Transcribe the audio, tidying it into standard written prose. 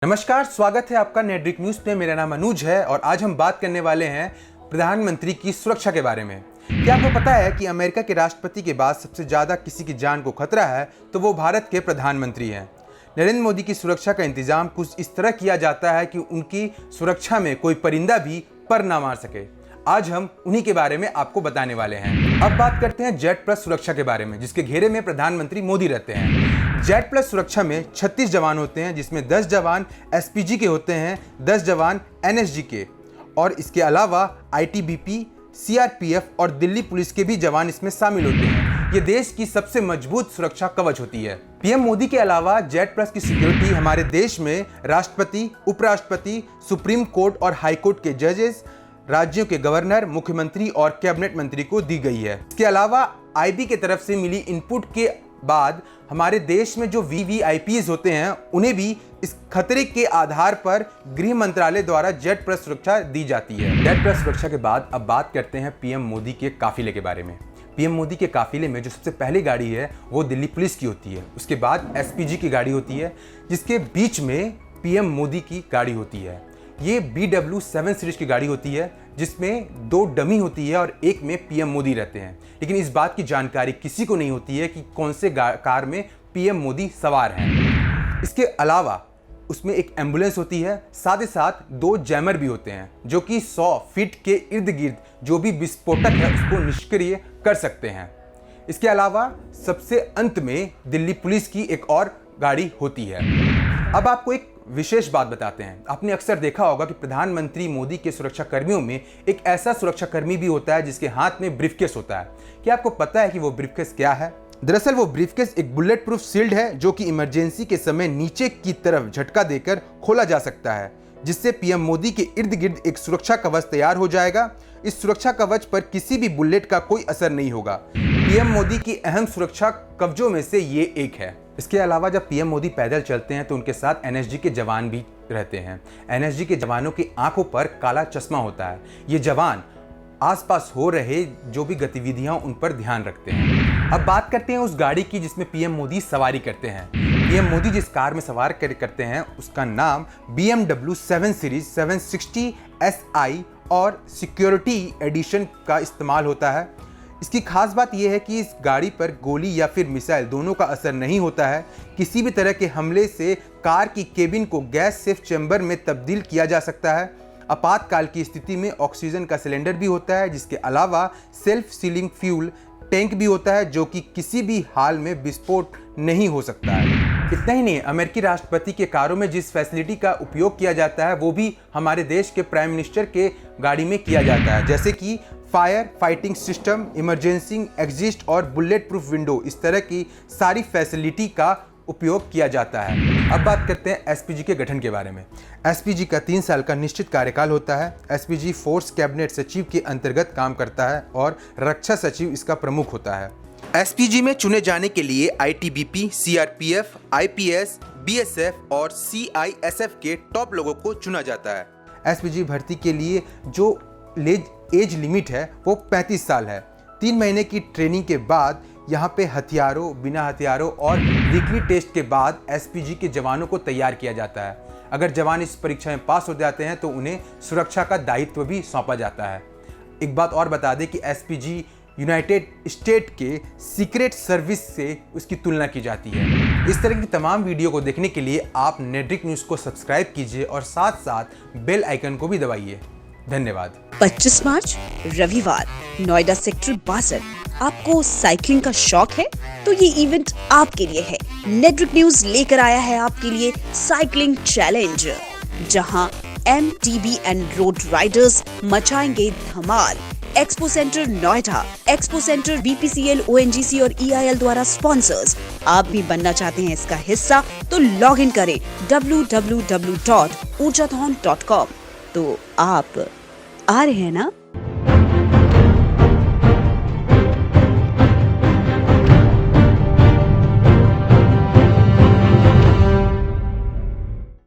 नमस्कार, स्वागत है आपका नेटड्रिक न्यूज में। मेरा नाम अनुज है और आज हम बात करने वाले हैं प्रधानमंत्री की सुरक्षा के बारे में। क्या आपको पता है कि अमेरिका के राष्ट्रपति के बाद सबसे ज्यादा किसी की जान को खतरा है तो वो भारत के प्रधानमंत्री हैं। नरेंद्र मोदी की सुरक्षा का इंतजाम कुछ इस तरह किया जाता है कि उनकी सुरक्षा में कोई परिंदा भी पर ना मार सके। आज हम उन्हीं के बारे में आपको बताने वाले हैं। अब बात करते हैं जेड प्लस सुरक्षा के बारे में, जिसके घेरे में प्रधानमंत्री मोदी रहते हैं। जेड प्लस सुरक्षा में 36 जवान होते हैं, जिसमें 10 जवान एसपीजी के होते हैं, 10 जवान एनएसजी के, और इसके अलावा आईटीबीपी, सीआरपीएफ और दिल्ली पुलिस के भी जवान इसमें शामिल होते हैं। ये देश की सबसे मजबूत सुरक्षा कवच होती है। पीएम मोदी के अलावा जेड प्लस की सिक्योरिटी हमारे देश में राष्ट्रपति, उपराष्ट्रपति, सुप्रीम कोर्ट और हाई कोर्ट के जजेस, राज्यों के गवर्नर, मुख्यमंत्री और कैबिनेट मंत्री को दी गई है। इसके अलावा आईबी की तरफ से मिली इनपुट के बाद हमारे देश में जो वीवीआईपीज होते हैं उन्हें भी इस खतरे के आधार पर गृह मंत्रालय द्वारा जेड प्लस सुरक्षा दी जाती है। जेड प्लस सुरक्षा के बाद अब बात करते हैं पीएम मोदी के काफिले के बारे में। पीएम मोदी के काफिले में जो सबसे पहली गाड़ी है वो दिल्ली पुलिस की होती है। उसके बाद एसपीजी की गाड़ी होती है, जिसके बीच में पीएम मोदी की गाड़ी होती है। ये BW7 सीरीज की गाड़ी होती है, जिसमें 2 डमी होती है और एक में पीएम मोदी रहते हैं। लेकिन इस बात की जानकारी किसी को नहीं होती है कि कौन से कार में पीएम मोदी सवार हैं। इसके अलावा उसमें एक एम्बुलेंस होती है, साथ ही साथ 2 जैमर भी होते हैं जो कि 100 फीट के इर्द गिर्द जो भी विस्फोटक है उसको निष्क्रिय कर सकते हैं। इसके अलावा सबसे अंत में दिल्ली पुलिस की एक और गाड़ी होती है। अब आपको एक विशेष बात बताते हैं। आपने अक्सर देखा होगा कि प्रधानमंत्री मोदी के सुरक्षा कर्मियों में एक ऐसा सुरक्षा कर्मी भी होता है जिसके हाथ में ब्रीफकेस होता है। क्या आपको पता है कि वो ब्रीफकेस क्या है? दरअसल वो ब्रीफकेस एक बुलेट प्रूफ शील्ड है जो कि इमरजेंसी के समय नीचे की तरफ झटका देकर खोला जा सकता है, जिससे पीएम मोदी के इर्द गिर्द एक सुरक्षा कवच तैयार हो जाएगा। इस सुरक्षा कवच पर किसी भी बुलेट का कोई असर नहीं होगा। पीएम मोदी की अहम सुरक्षा कवचों में से ये एक है। इसके अलावा जब पीएम मोदी पैदल चलते हैं तो उनके साथ एनएसजी के जवान भी रहते हैं। एनएसजी के जवानों की आंखों पर काला चश्मा होता है। ये जवान आसपास हो रहे जो भी गतिविधियां उन पर ध्यान रखते हैं। अब बात करते हैं उस गाड़ी की जिसमें पीएम मोदी सवारी करते हैं। पीएम मोदी जिस कार में सवार करते हैं उसका नाम BMW7 सीरीज 760 SI और सिक्योरिटी एडिशन का इस्तेमाल होता है। इसकी खास बात यह है कि इस गाड़ी पर गोली या फिर मिसाइल दोनों का असर नहीं होता है। किसी भी तरह के हमले से कार की केबिन को गैस सेफ चैम्बर में तब्दील किया जा सकता है। आपातकाल की स्थिति में ऑक्सीजन का सिलेंडर भी होता है, जिसके अलावा सेल्फ सीलिंग फ्यूल टैंक भी होता है जो कि किसी भी हाल में विस्फोट नहीं हो सकता है। इतना ही नहीं, अमेरिकी राष्ट्रपति के कारों में जिस फैसिलिटी का उपयोग किया जाता है वो भी हमारे देश के प्राइम मिनिस्टर के गाड़ी में किया जाता है, जैसे कि fire fighting system, emergency exist और बुलेट प्रूफ विंडो। इस तरह की सारी फैसिलिटी का उपयोग किया जाता है। अब बात करते हैं एसपीजी के गठन के बारे में। एसपीजी का 3 साल का निश्चित कार्यकाल होता है। एसपीजी फोर्स कैबिनेट सचिव के अंतर्गत काम करता है और रक्षा सचिव इसका प्रमुख होता है। एसपीजी में चुने जाने के लिए आईटीबीपी, सीआरपीएफ, आईपीएस, बीएसएफ और सीआईएसएफ के टॉप लोगों को चुना जाता है। एसपीजी भर्ती के लिए जो एज लिमिट है वो 35 साल है। 3 महीने की ट्रेनिंग के बाद यहाँ पे हथियारों, बिना हथियारों और वीकली टेस्ट के बाद एसपीजी के जवानों को तैयार किया जाता है। अगर जवान इस परीक्षा में पास हो जाते हैं तो उन्हें सुरक्षा का दायित्व भी सौंपा जाता है। एक बात और बता दें कि एसपीजी यूनाइटेड स्टेट के सीक्रेट सर्विस से उसकी तुलना की जाती है। इस तरह की तमाम वीडियो को देखने के लिए आप नेटड्रिक न्यूज़ को सब्सक्राइब कीजिए और साथ साथ बेल आइकन को भी दबाइए। धन्यवाद। 25 मार्च रविवार, नोएडा सेक्टर 62। आपको साइकिलिंग का शौक है तो ये इवेंट आपके लिए है। नेटड्रिक न्यूज लेकर आया है आपके लिए साइकिलिंग चैलेंज, जहां MTB एंड रोड राइडर्स मचाएंगे धमाल। Expo centre Noida, expo centre BPCL, ONGC और EIL द्वारा स्पॉन्सर्स। आप भी बनना चाहते हैं इसका हिस्सा तो लॉग इन करें www.urjathon.com। तो आप आ रहे हैं ना?